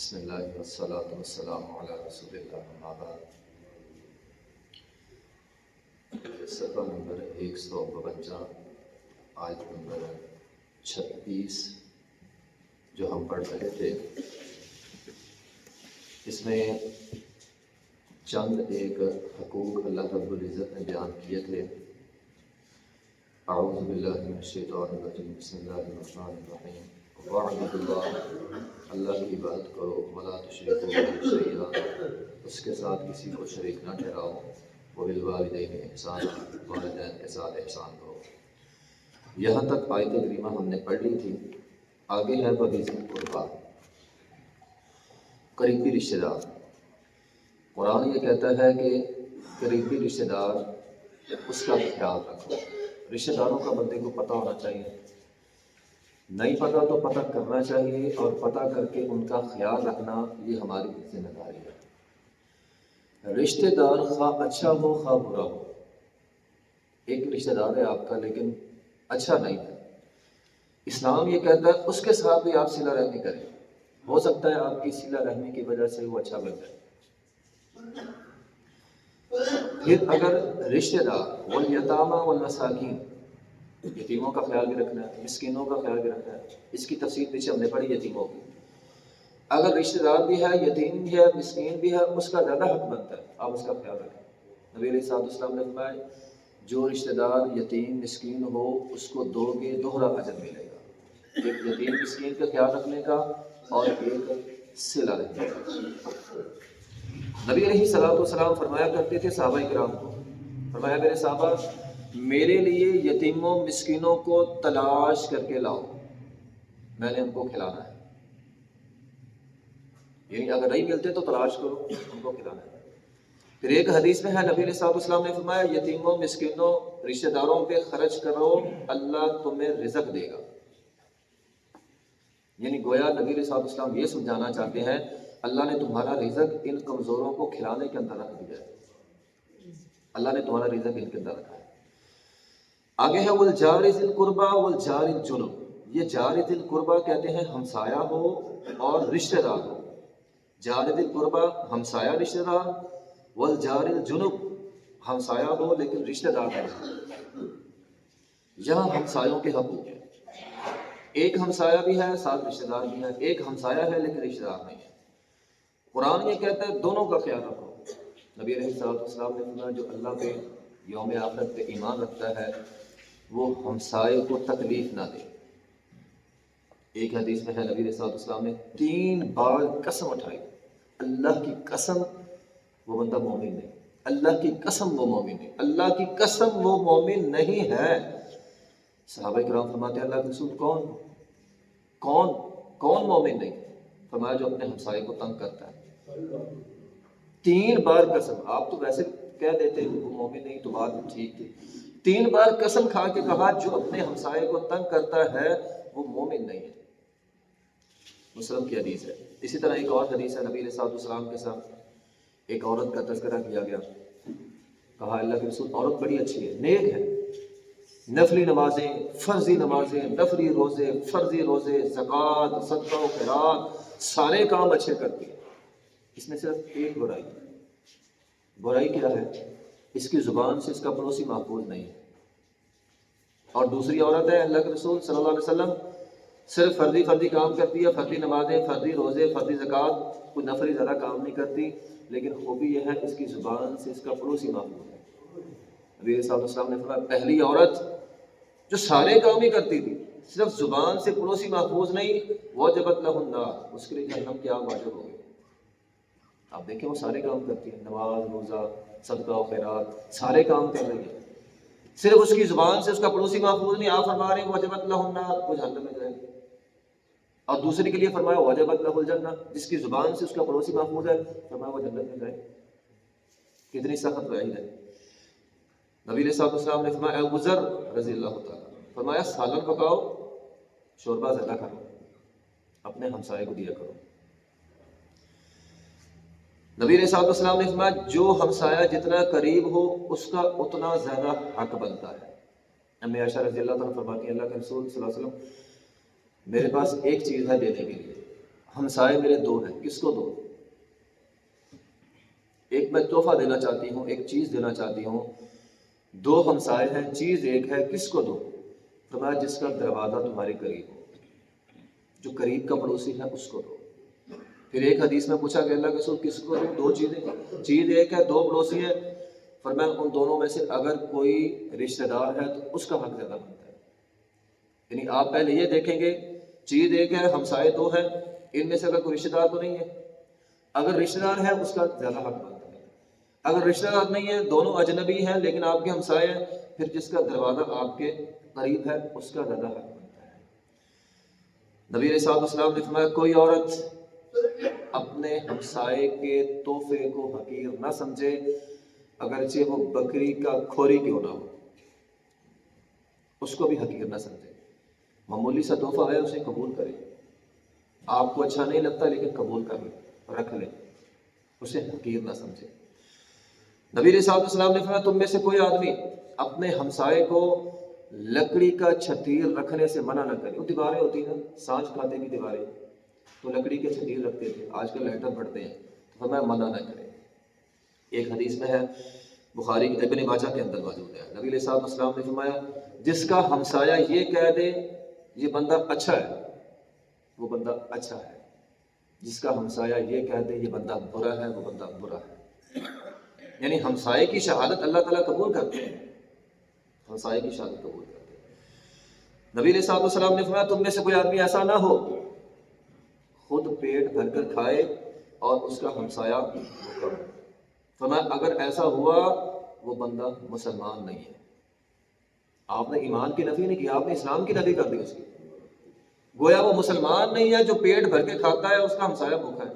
بسم اللہ والصلاۃ والسلام علی رسول اللہ اما بعد۔ صفحہ نمبر 152 آیت نمبر 36 جو ہم پڑھ رہے تھے، اس میں چند ایک حقوق اللہ رب العزت نے بیان کیے تھے۔ اعوذ باللہ من الشیطان الرجیم، بسم اللہ الرحمن الرحیم۔ وَاعْبُدُوا اللَّهَ، اللہ کی عبادت کرو، وَلَا تُشْرِكُوا بِهِ شَيْئًا، اس کے ساتھ کسی کو شریک نہ ٹھہراؤ، وَبِالْوَالِدَيْنِ إِحْسَانًا، والدین کے ساتھ احسان کرو۔ یہاں تک آیت کریمہ ہم نے پڑھ لی تھی۔ آگے ہے وَبِذِي الْقُرْبَىٰ، قریبی رشتہ دار۔ قرآن یہ کہتا ہے کہ قریبی رشتہ دار اس کا خیال رکھو۔ رشتہ داروں کا بندے کو پتہ ہونا چاہیے، نہیں پتہ تو پتہ کرنا چاہیے، اور پتہ کر کے ان کا خیال رکھنا یہ ہماری ذمہ داری ہے۔ رشتہ دار خواہ اچھا ہو خواہ برا ہو، ایک رشتہ دار ہے آپ کا لیکن اچھا نہیں ہے، اسلام یہ کہتا ہے اس کے ساتھ بھی آپ صلہ رحمی کریں۔ ہو سکتا ہے آپ کی صلہ رحمی کی وجہ سے وہ اچھا بن جائے۔ پھر اگر رشتہ دار والیتامیٰ والمساکین، یتیموں کا خیال بھی رکھنا ہے، مسکینوں کا خیال بھی رکھنا ہے، اس کی تفصیل پیچھے ہم نے پڑھی یتیموں کی۔ اگر رشتہ دار بھی ہے، یتیم بھی ہے، مسکین بھی ہے، اس کا زیادہ حق بنتا ہے آپ اس کا خیال رکھیں۔ نبی علیہ السلام نے فرمایا جو رشتہ دار یتیم مسکین ہو اس کو دو گے دوہرا اجر ملے گا، ایک یتیم مسکین کا خیال رکھنے کا اور ایک صلہ رحمی کا۔ نبی علیہ السلام فرمایا کرتے تھے صحابہ کرام کو، فرمایا میرے صحابہ میرے لیے یتیموں مسکینوں کو تلاش کر کے لاؤ، میں نے ان کو کھلانا ہے۔ یعنی اگر نہیں ملتے تو تلاش کرو، ان کو کھلانا ہے۔ پھر ایک حدیث میں ہے نبی علیہ السلام نے فرمایا یتیموں مسکینوں رشتہ داروں پہ خرچ کرو، اللہ تمہیں رزق دے گا۔ یعنی گویا نبی علیہ السلام یہ سمجھانا چاہتے ہیں اللہ نے تمہارا رزق ان کمزوروں کو کھلانے کے اندر رکھ دیا ہے، اللہ نے تمہارا رزق ان کے اندر رکھا ہے۔ آگے ہے والجار ذی القربیٰ والجار الجنب، یہ جار ذی القربیٰ کہتے ہیں ہمسایہ ہو اور رشتہ دار ہو۔ جار ذی القربیٰ ہمسایہ رشتہ دار، والجار الجنب ہمسایہ ہو لیکن رشتہ دار نہیں۔ یہاں ہمسایوں کے حقوق ہیں، ایک ہمسایہ بھی ہے ساتھ رشتہ دار بھی ہے، ایک ہمسایہ ہے لیکن رشتہ دار نہیں ہے۔ قرآن یہ کہتا ہے دونوں کا خیال رکھو۔ نبی علیہ السلام نے فرمایا جو اللہ پہ یوم آخرت پہ ایمان رکھتا ہے وہ ہمسائے کو تکلیف نہ دے۔ ایک حدیث میں ہے نبی علیہ السلام نے 3 بار قسم اٹھائی، اللہ کی قسم وہ بندہ مومن نہیں، اللہ کی قسم وہ مومن نہیں، اللہ کی قسم وہ مومن نہیں ہے۔ صحابہ کرام فرماتے ہیں اللہ کے رسول کون مومن نہیں؟ فرمایا جو اپنے ہمسائے کو تنگ کرتا ہے۔ 3 بار قسم، آپ تو ویسے کہہ دیتے وہ مومن نہیں تو بات ٹھیک تھی، 3 بار قسم کھا کے کہا جو اپنے ہمسائے کو تنگ کرتا ہے وہ مومن نہیں ہے۔ مسلم کی حدیث ہے۔ اسی طرح ایک اور حدیث ہے، نبی علیہ السلام کے ساتھ ایک عورت کا تذکرہ کیا گیا، کہا اللہ کے رسول عورت بڑی اچھی ہے، نیک ہے، نفلی نمازیں، فرضی نمازیں، نفلی روزے، فرضی روزے، زکوٰۃ، صدقہ و خیرات، سارے کام اچھے کرتی ہے، اس میں صرف ایک برائی ہے۔ برائی کیا ہے؟ اس کی زبان سے اس کا پڑوسی محفوظ نہیں ہے۔ اور دوسری عورت ہے اللہ کے رسول صلی اللہ علیہ وسلم صرف فرضی کام کرتی ہے، فرضی نمازیں، فرضی روزے، فرضی زکوٰۃ، کوئی نفلی زیادہ کام نہیں کرتی، لیکن خوبی یہ ہے اس کی زبان سے اس کا پڑوسی محفوظ ہے۔ نبی علیہ السلام نے فرمایا پہلی عورت جو سارے کام ہی کرتی تھی صرف زبان سے پڑوسی محفوظ نہیں، وجبت لہ النار، اس کے لیے جہنم کی آگ واجب ہو گئی۔ آپ دیکھیں وہ سارے کام کرتی ہے، نماز، روزہ، صدقہ و خیرات، سارے کام کر رہی ہے، صرف اس کی زبان سے اس کا پڑوسی محفوظ نہیں۔ آپ فرما رہے ہیں وجبت لہ النار، وہ جہنم میں جائے گی۔ اور دوسرے کے لیے فرمایا وجبت لہ الجنہ، جس کی زبان سے اس کا پڑوسی محفوظ ہے، فرمایا وہ جنت میں جائے گی۔ کتنی سخت وعید ہے۔ نبی علیہ السلام نے فرمایا ابو ذر رضی اللہ تعالیٰ فرمایا سالن پکاؤ، شوربہ زیادہ کرو، اپنے ہمسائے کو دیا کرو۔ نبی علیہ السلام نے فرمایا جو ہمسایہ جتنا قریب ہو اس کا اتنا زیادہ حق بنتا ہے۔ امی عائشہ رضی اللہ تعالیٰ فرماتی ہیں اللہ کے رسول صلی اللہ علیہ وسلم میرے پاس ایک چیز ہے دینے کے لیے، ہمسائے میرے دو ہیں، کس کو دو؟ ایک میں تحفہ دینا چاہتی ہوں، ایک چیز دینا چاہتی ہوں، دو ہمسائے ہیں، چیز ایک ہے، کس کو دو؟ فرمایا جس کا دروازہ تمہارے قریب ہو، جو قریب کا پڑوسی ہے اس کو دو۔ پھر ایک حدیث میں پوچھا کہ اللہ کے رسول کس کو دو؟ دو چیزیں، چیز ایک ہے، دو پڑوسی ہیں، فرمایا ان دونوں میں سے اگر کوئی رشتہ دار ہے تو اس کا حق زیادہ بنتا ہے۔ یعنی آپ پہلے یہ دیکھیں گے، چیز ایک ہے، ہمسائے دو ہیں، ان میں سے اگر کوئی رشتہ دار تو نہیں ہے، اگر رشتہ دار ہے اس کا زیادہ حق بنتا ہے۔ اگر رشتہ دار نہیں ہے، دونوں اجنبی ہیں لیکن آپ کے ہمسائے ہیں، پھر جس کا دروازہ آپ کے قریب ہے اس کا زیادہ حق بنتا ہے۔ نبی علیہ الصلوۃ والسلام نے فرمایا کوئی عورت اپنے ہمسائے کے تحفے کو حقیر نہ سمجھے، اگرچہ وہ بکری کا کھوری کیوں نہ ہو، اس کو بھی حقیر نہ سمجھے۔ معمولی سا تحفہ ہے، اسے قبول کرے، آپ کو اچھا نہیں لگتا لیکن قبول کر لیں، رکھ لیں، اسے حقیر نہ سمجھے۔ نبی علیہ الصلوۃ والسلام نے فرمایا تم میں سے کوئی آدمی اپنے ہمسائے کو لکڑی کا چھتیر رکھنے سے منع نہ کرے۔ وہ دیواریں ہوتی ہیں نا، سانچ کھاتے کی دیواریں، تو لکڑی کے چھتیر رکھتے تھے، آج کل لائٹر بڑھتے ہیں، تو فرمایا منع نہ کرے۔ ایک حدیث میں ہے، بخاری کی ابن ماجہ کے اندر موجود ہے، نبی علیہ الصلوۃ والسلام نے فرمایا جس کا ہمسایہ یہ کہہ دے یہ بندہ اچھا ہے، وہ بندہ اچھا ہے، جس کا ہمسایہ یہ کہہ دے یہ بندہ برا ہے، وہ بندہ برا ہے۔ یعنی ہمسائے کی شہادت اللہ تعالیٰ قبول کرتے ہیں، ہمسائے کی شہادت قبول کرتے ہیں۔ نبی علیہ الصلوۃ والسلام نے فرمایا تم میں سے کوئی آدمی ایسا نہ ہو خود پیٹ بھر کر کھائے اور اس کا ہمسایہ بھوکا ہو۔ فرمایا اگر ایسا ہوا وہ بندہ مسلمان نہیں ہے۔ آپ نے ایمان کی نفی نہیں کی، آپ نے اسلام کی نفی کر دی اس کی۔ گویا وہ مسلمان نہیں ہے جو پیٹ بھر کے کھاتا ہے، اس کا ہمسایہ بھوکا ہے۔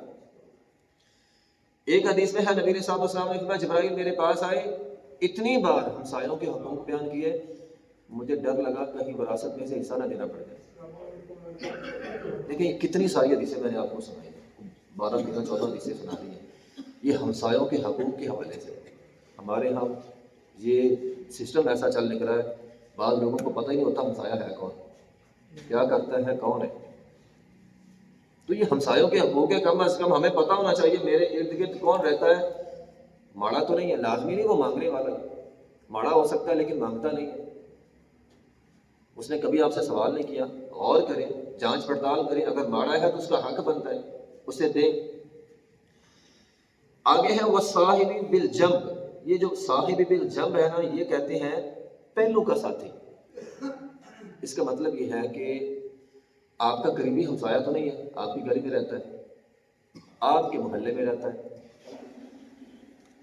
ایک حدیث میں ہے نبی علیہ الصلوۃ والسلام نے فرمایا جبرائیل میرے پاس آئے، اتنی بار ہمسایوں کے حقوق بیان کیے، مجھے ڈر لگا کہیں وراثت میں سے حصہ نہ دینا پڑ جائے۔ دیکھیں کتنی ساری حدیثیں میں نے آپ کو سنائی، 12 13 14 حدیثیں سنا دی ہیں، یہ ہمسایوں کے حقوق کے حوالے سے۔ ہمارے ہاں یہ سسٹم ایسا چل نکلا ہے، بعض لوگوں کو پتہ ہی نہیں ہوتا ہمسایہ ہے کون، کیا کرتا ہے، کون ہے۔ تو یہ ہمسایوں کے حقوق ہے، کم از کم ہمیں پتہ ہونا چاہیے میرے ارد گرد کون رہتا ہے، ماڑا تو نہیں ہے، لازمی نہیں وہ مانگنے والا ہے، ماڑا ہو سکتا ہے لیکن مانگتا نہیں ہے، اس نے کبھی آپ سے سوال نہیں کیا، غور کریں، جانچ پڑتال کریں، اگر ماڑا ہے تو اس کا حق بنتا ہے اسے دیں۔ آگے ہے وصاحب بالجنب، یہ جو صاحب بالجنب ہے نا، یہ کہتے ہیں پہلو کا ساتھی۔ اس کا مطلب یہ ہے کہ آپ کا قریبی ہمسایہ تو نہیں ہے، آپ کی گلی میں رہتا ہے، آپ کے محلے میں رہتا ہے،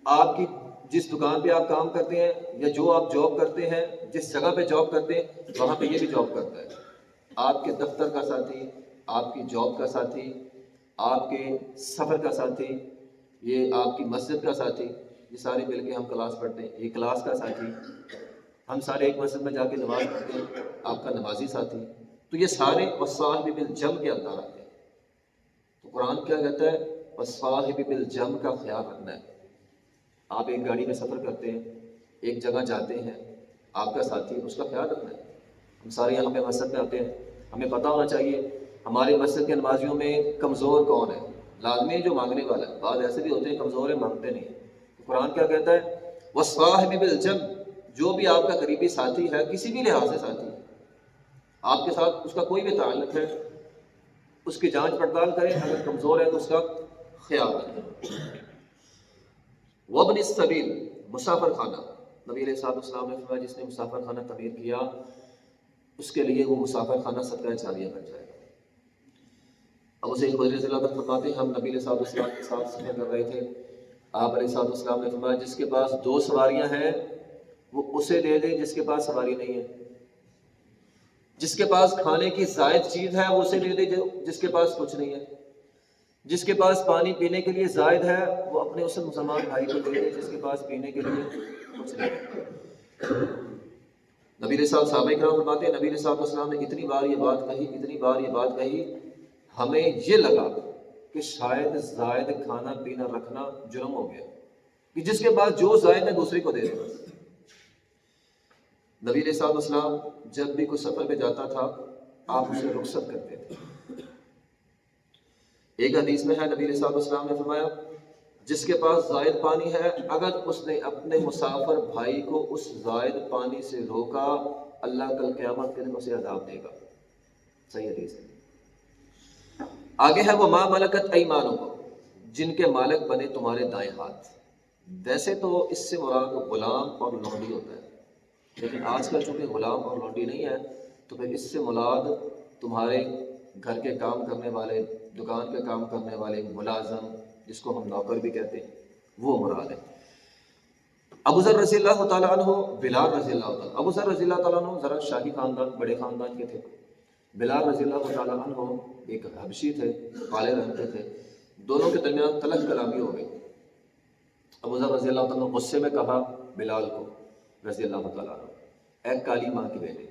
آپ کی جس دکان پہ آپ کام کرتے ہیں یا جو آپ جاب کرتے ہیں، جس جگہ پہ جاب کرتے ہیں وہاں پہ یہ بھی جاب کرتا ہے، آپ کے دفتر کا ساتھی، آپ کی جاب کا ساتھی، آپ کے سفر کا ساتھی، یہ آپ کی مسجد کا ساتھی، یہ سارے مل کے ہم کلاس پڑھتے ہیں، یہ کلاس کا ساتھی، ہم سارے ایک مسجد میں جا کے نماز پڑھتے ہیں، آپ کا نمازی ساتھی، تو یہ سارے وصاحب بالجنب کے اندر آتے ہیں۔ تو قرآن کیا کہتا ہے؟ وصاحب بالجنب کا خیال رکھنا ہے۔ آپ ایک گاڑی میں سفر کرتے ہیں، ایک جگہ جاتے ہیں، آپ کا ساتھی، اس کا خیال رکھنا ہے۔ ہم سارے یہاں پہ مسجد میں آتے ہیں، ہمیں پتہ ہونا چاہیے ہمارے مسجد کے نمازیوں میں کمزور کون ہے، لازمی جو مانگنے والا ہے، بعض ایسے بھی ہوتے ہیں کمزور ہیں مانگتے نہیں ہیں۔ تو قرآن کیا کہتا ہے؟ وصاحب بالجنب، جو بھی آپ کا قریبی ساتھی ہے، کسی بھی لحاظ سے ساتھی ہے، آپ کے ساتھ اس کا کوئی بھی تعلق ہے، اس کی جانچ پڑتال کریں، اگر کمزور ہے تو اس کا خیال رکھیں۔ وابن السبیل، مسافر خانہ، نبی علیہ الصلوۃ والسلام نے فرمایا جس نے مسافر خانہ تعمیر کیا اس کے لیے وہ مسافر خانہ صدقہ جاریہ بن جائے گا۔ ابو سعید خدری رضی اللہ عنہ فرماتے ہیں ہم نبی علیہ الصلوۃ والسلام کے ساتھ سفر کر رہے تھے، آپ علیہ الصلوۃ والسلام نے فرمایا جس کے پاس 2 سواریاں ہیں وہ اسے دے دے جس کے پاس سواری نہیں ہے، جس کے پاس کھانے کی زائد چیز ہے وہ اسے دے دے جس کے پاس کچھ نہیں ہے، جس کے پاس پانی پینے کے لیے زائد ہے وہ اپنے اس مسلمان بھائی کو دے دے جس کے پاس پینے کے لیے کچھ نہیں ہے۔ نبی علیہ صحابہ کرام فرماتے ہیں نبی علیہ السلام نے اتنی بار یہ بات کہی، اتنی بار یہ بات کہی، ہمیں یہ لگا کہ شاید زائد کھانا پینا رکھنا جرم ہو گیا، کہ جس کے پاس جو زائد ہے دوسرے کو دے دے بس۔ نبی علیہ السلام جب بھی کوئی سفر پہ جاتا تھا آپ اسے رخصت کرتے تھے، ایک حدیث میں ہے نبی علیہ الصلوۃ والسلام نے فرمایا جس کے پاس زائد پانی ہے اگر اس نے اپنے مسافر بھائی کو اس زائد پانی سے روکا اللہ کل قیامت کے دن اسے عذاب دے گا. صحیح حدیث ہے. آگے ہے وہ ما ملکت ایمانکم جن کے مالک بنے تمہارے دائیں ہاتھ. ویسے تو اس سے مراد غلام اور لونڈی ہوتا ہے، لیکن آج کل چونکہ غلام اور لونڈی نہیں ہے تو پھر اس سے مراد تمہارے گھر کے کام کرنے والے، دکان کے کام کرنے والے ملازم، جس کو ہم نوکر بھی کہتے ہیں، وہ مراد ہے. ابو ذر رضی اللہ تعالیٰ عنہ، بلال رضی اللہ تعالیٰ، ابو ذر رضی اللہ تعالیٰ عنہ ذرا شاہی خاندان، بڑے خاندان کے تھے. بلال رضی اللہ تعالیٰ عنہ ایک حبشی تھے، کالے رنگ کے تھے. دونوں کے درمیان تلخ کلامی ہو گئی. ابو ذر رضی اللہ تعالیٰ عنہ غصے میں کہا بلال کو رضی اللہ تعالیٰ عنہ، اے کالی ماں کے بیٹے.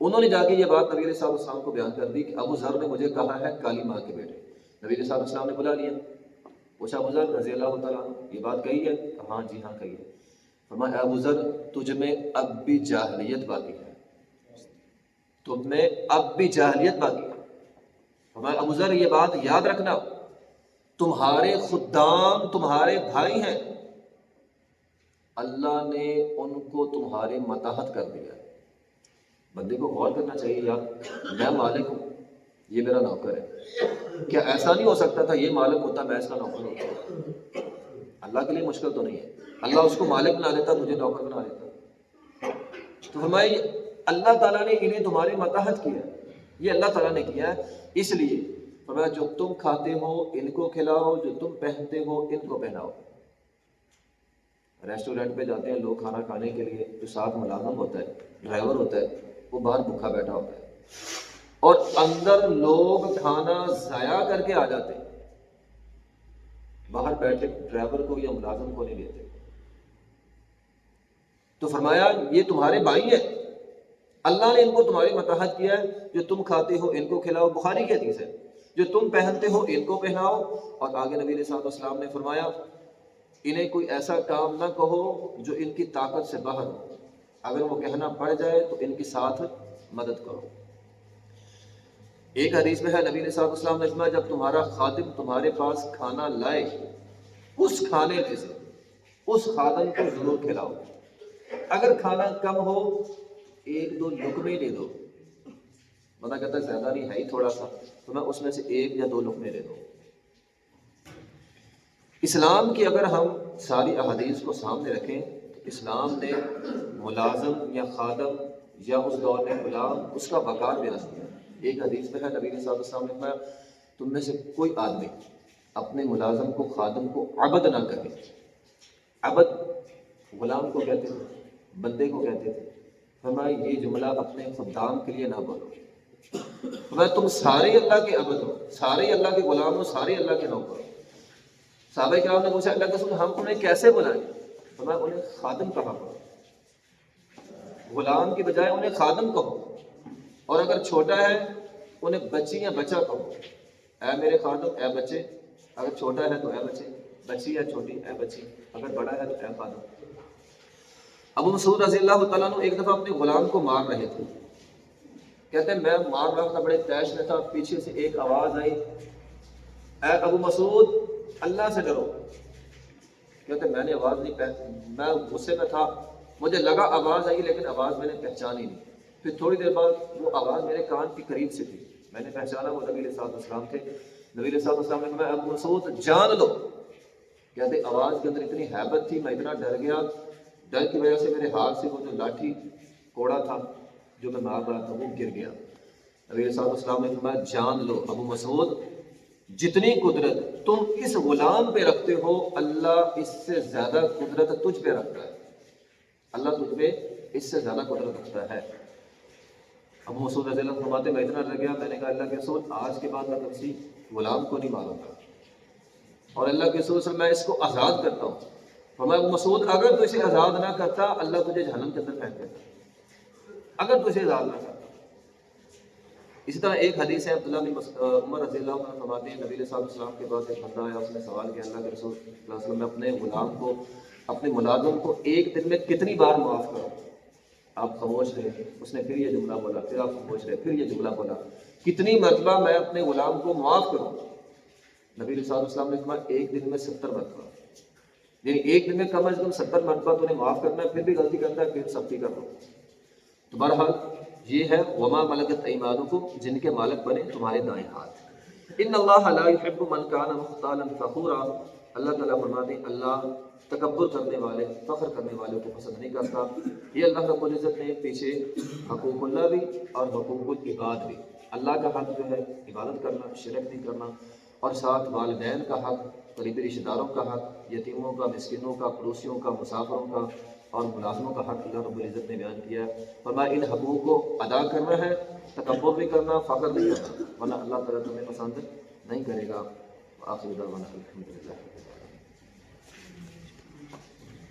انہوں نے جا کے یہ بات نبی علیہ الصلوۃ والسلام کو بیان کر دی کہ ابو ذر نے مجھے کہا ہے کالی ماں کے بیٹے. نبی علیہ الصلوۃ والسلام نے بلا لیا، پوچھا ابو ذر رضی اللہ تعالیٰ عنہ یہ بات کہی ہے؟ کہا ہاں جی ہاں کہی ہے. فرمایا ابو ذر تجھ میں اب بھی جاہلیت باقی ہے، تم میں اب بھی جاہلیت باقی ہے. فرمایا ابو ذر یہ بات یاد رکھنا، تمہارے خدام تمہارے بھائی ہیں، اللہ نے ان کو تمہارے ماتحت کر دیا ہے. بندے کو غور کرنا چاہیے، یار میں مالک ہوں، یہ میرا نوکر ہے. کیا ایسا نہیں ہو سکتا تھا یہ مالک ہوتا میں اس کا نوکر ہوتا؟ اللہ کے لیے مشکل تو نہیں ہے، اللہ اس کو مالک بنا لیتا، مجھے نوکر بنا لیتا. تو فرمایا اللہ تعالیٰ نے انہیں تمہارے ماتحت کیا، یہ اللہ تعالیٰ نے کیا ہے. اس لیے فرمایا جو تم کھاتے ہو ان کو کھلاؤ، جو تم پہنتے ہو ان کو پہناؤ. ریسٹورینٹ پہ جاتے ہیں لوگ کھانا کھانے کے لیے، جو ساتھ ملازم ہوتا ہے، ڈرائیور ہوتا ہے، وہ باہر بھوکا بیٹھا ہوتا ہے اور اندر لوگ کھانا ضائع کر کے آ جاتے ہیں، باہر بیٹھے ڈرائیور کو یا ملازم کو نہیں لیتے. تو فرمایا یہ تمہارے بھائی ہیں، اللہ نے ان کو تمہاری ماتحت کیا ہے. جو تم کھاتے ہو ان کو کھلاؤ، بخاری کی حدیث ہے، جو تم پہنتے ہو ان کو پہناؤ. اور آگے نبی علیہ الصلوۃ والسلام نے فرمایا انہیں کوئی ایسا کام نہ کہو جو ان کی طاقت سے باہر ہو، اگر وہ کہنا پڑ جائے تو ان کے ساتھ مدد کرو. ایک حدیث میں ہے نبی علیہ الصلوۃ والسلام نے فرمایا جب تمہارا خادم تمہارے پاس کھانا لائے، اس کھانے میں سے اس خادم کو ضرور کھلاؤ. اگر کھانا کم ہو ایک دو لقمے دے دو، بندہ کہتا ہے زیادہ نہیں ہے ہی تھوڑا سا، تو میں اس میں سے ایک یا دو لقمے دے دو. اسلام کی اگر ہم ساری احادیث کو سامنے رکھیں تو اسلام نے ملازم یا خادم یا اس دور میں غلام، اس کا وقار بیان کیا. ایک حدیث میں ہے نبی صلی اللہ علیہ وسلم نے فرمایا تم میں سے کوئی آدمی اپنے ملازم کو، خادم کو عبد نہ کہے. عبد غلام کو کہتے تھے، بندے کو کہتے تھے. فرمایا یہ جملہ اپنے خدام کے لیے نہ بولو. فرمایا تم سارے اللہ کے عبد ہو، سارے اللہ کے غلام ہو، سارے اللہ کے نوکر ہو. صحابہ کرام نے پوچھا اللہ کے رسول ہم انہیں کیسے بلائیں؟ فرمایا انہیں خادم کہا کرو، غلام کی بجائے انہیں خادم کہو. اور اگر چھوٹا ہے انہیں بچی یا بچہ کہو، اے میرے خادم، اے بچے. اگر چھوٹا ہے تو اے بچے، بچی یا چھوٹی اے بچی، اگر بڑا ہے تو اے خادم. ابو مسعود رضی اللہ تعالیٰ عنہ ایک دفعہ اپنے غلام کو مار رہے تھے. کہتے ہیں میں مار رہا تھا، بڑے تیش میں تھا، پیچھے سے ایک آواز آئی اے ابو مسعود اللہ سے ڈرو. کہتے میں نے آواز نہیں میں غصے میں تھا، مجھے لگا آواز آئی لیکن آواز میں نے پہچانی نہیں. پھر تھوڑی دیر بعد وہ آواز میرے کان کے قریب سے تھی، میں نے پہچانا وہ نبی علیہ الصلوۃ والسلام تھے. نبی علیہ الصلوۃ والسلام نے فرمایا ابو مسعود جان لو. کہتے آواز کے اندر اتنی ہیبت تھی، میں اتنا ڈر گیا، ڈر کی وجہ سے میرے ہاتھ سے وہ جو لاٹھی کوڑا تھا جو میں مار رہا تھا وہ گر گیا. نبی علیہ الصلوۃ والسلام نے فرمایا جان لو ابو مسعود جتنی قدرت تم اس غلام پہ رکھتے ہو اللہ اس سے زیادہ قدرت تجھ پہ رکھتا ہے، اللہ تجھ پہ اس سے زیادہ قدرت رکھتا ہے. ابو مسعود رضی اللہ عنہ فرماتے میں اتنا ڈر گیا، میں نے کہا اللہ کے رسول آج کے بعد میں کسی غلام کو نہیں ماروں گا، اور اللہ کے رسول سے میں اس کو آزاد کرتا ہوں. فرمایا ابو مسعود اگر تو اسے آزاد نہ کرتا اللہ تجھے جہنم کے اندر پھینک دیتا، اگر تو اسے آزاد نہ کرتا. اسی طرح ایک حدیث ہے عبداللہ بن عمر رضی اللہ عنہ فرماتے ہیں نبی علیہ الصلوۃ والسلام کے پاس ایک بندہ آیا، اس نے سوال کیا اللہ کے رسول صلی اللہ علیہ وسلم میں اپنے غلام کو، اپنے ملازم کو ایک دن میں کتنی بار معاف کروں؟ آپ خاموش رہے، اس نے پھر یہ جملہ بولا، پھر آپ خاموش رہے، پھر یہ جملہ بولا، کتنی مرتبہ میں اپنے غلام کو معاف کروں؟ نبی علیہ السلام نے فرمایا ایک دن میں 70 مرتبہ، یعنی ایک دن میں کم از کم 70 مرتبہ تو انہیں معاف کرنا ہے، پھر بھی غلطی کرتا ہے پھر سختی کر دو۔ تو بہرحال یہ ہے وما ملکت ایمانکم، جن کے مالک بنے تمہارے دائیں ہاتھ۔ ان اللہ لا يحب من كان مختالا فخورا، اللہ تعالیٰ فرماتے ہیں اللہ تکبر کرنے والے، فخر کرنے والوں کو پسند نہیں کرتا۔ یہ اللہ رب العزت نے پیچھے حقوق اللہ بھی اور حقوق العباد بھی، اللہ کا حق جو ہے عبادت کرنا، شرک نہیں کرنا، اور ساتھ والدین کا حق، قریبی رشتہ داروں کا حق، یتیموں کا، مسکینوں کا، پڑوسیوں کا، مسافروں کا اور ملازموں کا حق اللہ رب العزت نے بیان کیا ہے۔ فرمایا ان حقوق کو ادا کرنا ہے، تکبر بھی کرنا، فخر نہیں کرنا، ورنہ اللہ تعالیٰ تمہیں پسند نہیں کرے گا۔ آخر دعوانا الحمدللہ۔